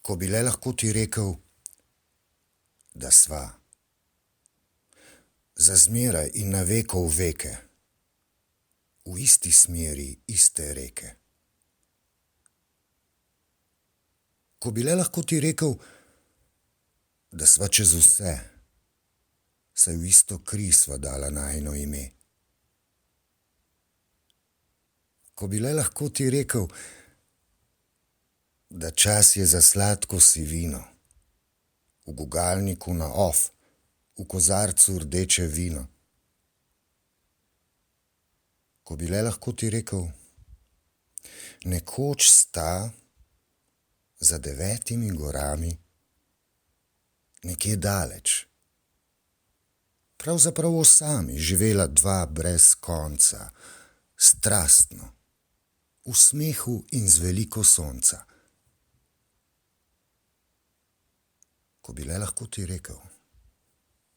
Ko bi le lahko ti rekel, da sva za zmeraj in na veko v veke, v isti smeri iste reke. Ko bi le lahko ti rekel, da sva čez vse, saj v isto kri sva dala najino ime. Ko bi le lahko ti rekel, da čas je za sladko sivino, v gugalniku na off, v kozarcu rdeče vino. Ko bi le lahko ti rekel, nekoč sta za 9 gorami nekje daleč, pravzaprav osami živela dva brez konca, strastno, v smehu in z veliko sonca. Ko bi le lahko ti rekel,